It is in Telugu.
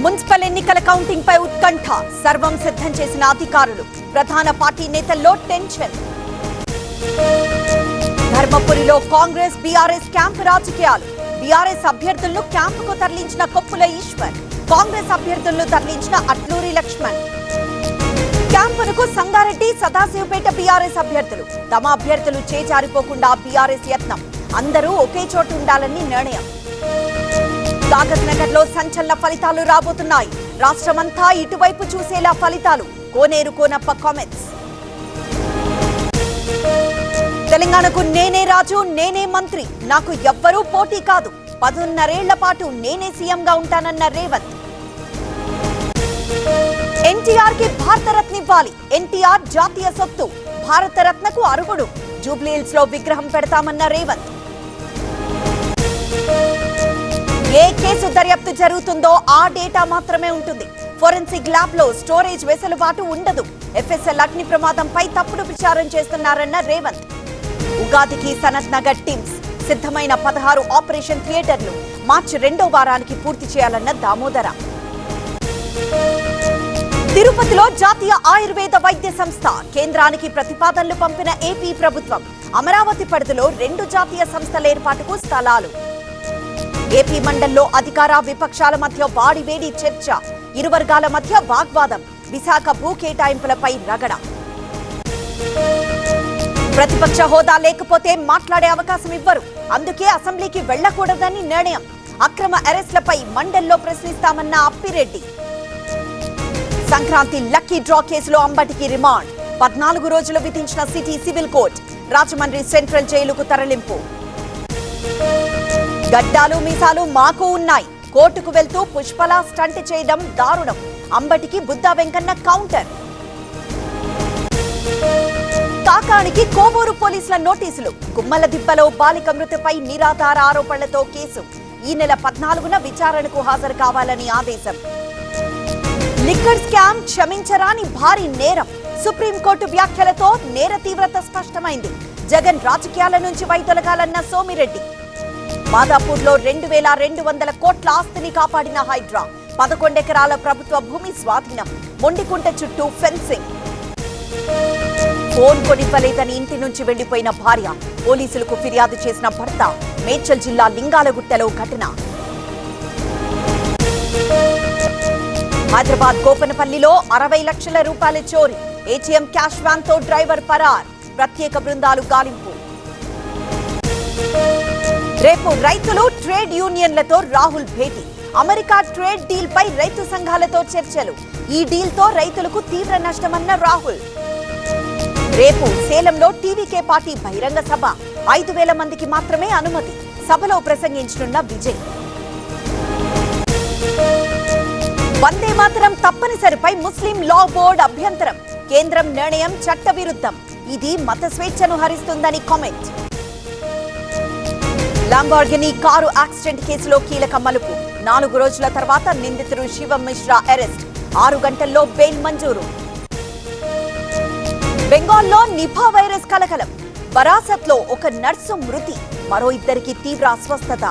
మున్సిపల్ ఎన్నికల కౌంటింగ్ పై ఉత్కంఠ, సర్వం సిద్ధం చేసిన అధికారులు, ప్రధాన పార్టీ నేతల్లో టెన్షన్. ధర్మపురిలో కాంగ్రెస్ బీఆర్ఎస్ క్యాంప్ రాజకీయాలు, బీఆర్ఎస్ అభ్యర్థులను క్యాంపుకు తరలించిన కొప్పుల ఈశ్వర్, కాంగ్రెస్ అభ్యర్థులను తరలించిన అట్లూరి లక్ష్మణ్. క్యాంపునకు సంగారెడ్డి, సదాశివపేట బీఆర్ఎస్ అభ్యర్థులు, తమ అభ్యర్థులు చేజారిపోకుండా బీఆర్ఎస్ యత్నం, అందరూ ఒకే చోటు ఉండాలని నిర్ణయం. కాగజ్ నగర్ లో సంచలన ఫలితాలు రాబోతున్నాయి, రాష్ట్రమంతా ఇటువైపు చూసేలా ఫలితాలు, కోనేరు కోనప్ప కామెంట్స్. తెలంగాణకు నేనే రాజు, నేనే మంత్రి, నాకు ఎవ్వరూ పోటీ కాదు, 10.5 పాటు నేనే సీఎంగా ఉంటానన్న రేవంత్. ఎన్టీఆర్ కి భారతరత్న ఇవ్వాలి, ఎన్టీఆర్ జాతీయ సొత్తు, భారతరత్నకు అర్హుడు, జూబ్లీహిల్స్ లో విగ్రహం పెడతామన్న రేవంత్. ఏ కేసు దర్యాప్తు జరుగుతుందో ఆ డేటా మాత్రమే ఉంటుంది, ఫోరెన్సిక్ ల్యాబ్ లో స్టోరేజ్ వెసులుబాటు ఉండదు, ఎఫ్ఎస్ఎల్ అగ్ని ప్రమాదంపై తప్పుడు విచారణ చేస్తున్నారన్న రేవంత్. ఉగాదికి సనత్ నగర్ టీమ్స్ సిద్ధమైన 16 ఆపరేషన్ థియేటర్లు మార్చి 2వ వారానికి పూర్తి చేయాలన్న దామోదర. తిరుపతిలో జాతీయ ఆయుర్వేద వైద్య సంస్థ కేంద్రానికి ప్రతిపాదనలు పంపిన ఏపీ ప్రభుత్వం, అమరావతి పరిధిలో 2 జాతీయ సంస్థల ఏర్పాటుకు స్థలాలు. ఏపీ మండల్లో అధికార విపక్షాల మధ్య వాడివేడి చర్చ, ఇరు వర్గాల మధ్య వాగ్వాదం, విశాఖ భూ కేటాయింపులపై రగడ. ప్రతిపక్ష హోదా లేకపోతే మాట్లాడే అవకాశం ఇవ్వరు, అందుకే అసెంబ్లీకి వెళ్లకూడదని నిర్ణయం, అక్రమ అరెస్టులపై మండల్లో ప్రశ్నిస్తామన్న అప్పిరెడ్డి. సంక్రాంతి లక్కీ డ్రా కేసులో అంబటికి రిమాండ్, 14 రోజులు విధించిన city civil court, Rajahmundry central జైలుకు తరలింపు. గడ్డాలు మీసాలు మాకు ఉన్నాయి, కోర్టుకు వెళ్తూ పుష్పలా స్టంట్ చేయడం దారుణం, అంబటికి బుద్దా వెంకన్న కౌంటర్. కాకానికి కోవూరు పోలీసుల నోటీసులు, గుమ్మల దిబ్బలో బాలిక మృతిపై నిరాధార ఆరోపణలతో కేసు, ఈ నెల 14న విచారణకు హాజరు కావాలని ఆదేశం. లిక్కర్ స్కామ్ క్షమించరాని భారీ నేరం, సుప్రీంకోర్టు వ్యాఖ్యలతో నేర తీవ్రత స్పష్టమైంది, జగన్ రాజకీయాల నుంచి వైదొలగాలన్న సోమిరెడ్డి. మాదాపూర్లో 2,200 కోట్ల ఆస్తిని కాపాడిన హైడ్రా, 11 ఎకరాల ప్రభుత్వ భూమి స్వాధీనం, మొండికుంట చుట్టూ ఫెన్సింగ్. ఫోన్ కొనివ్వలేదని ఇంటి నుంచి వెళ్లిపోయిన భార్య, పోలీసులకు ఫిర్యాదు చేసిన భర్త, మేడ్చల్ జిల్లా లింగాలగుట్టలో ఘటన. హైదరాబాద్ గోపనపల్లిలో 60 లక్షల రూపాయల చోరీ, ఏటీఎం క్యాష్ వ్యాన్ తో డ్రైవర్ పరార్, ప్రత్యేక బృందాలు గాలింపు. రేపు రైతులు ట్రేడ్ యూనియన్లతో రాహుల్ భేటీ, అమెరికా ట్రేడ్ డీల్ పై రైతు సంఘాలతో చర్చలు, ఈ డీల్ తో రైతులకు తీవ్ర నష్టమన్న రాహుల్. రేపు సేలంలో టీవీకే పార్టీ బహిరంగ సభ, 5,000 మందికి మాత్రమే అనుమతి, సభలో ప్రసంగించనున్న విజయ్. వందే మాతరం తప్పనిసరిపై ముస్లిం లా బోర్డు అభ్యంతరం, కేంద్రం నిర్ణయం చట్టవిరుద్ధం, ఇది మత స్వేచ్ఛను హరిస్తుందని కామెంట్. లంబోర్గినీ కారు యాక్సిడెంట్ కేసులో కీలక మలుపు, 4 రోజుల తర్వాత నిందితుడు శివం మిశ్రా అరెస్ట్, 6 గంటల్లో బెయిల్ మంజూరు. బెంగాల్లో నిపా వైరస్ కలకలం, బరాసత్లో ఒక నర్సు మృతి, మరో 2కి తీవ్ర అస్వస్థత.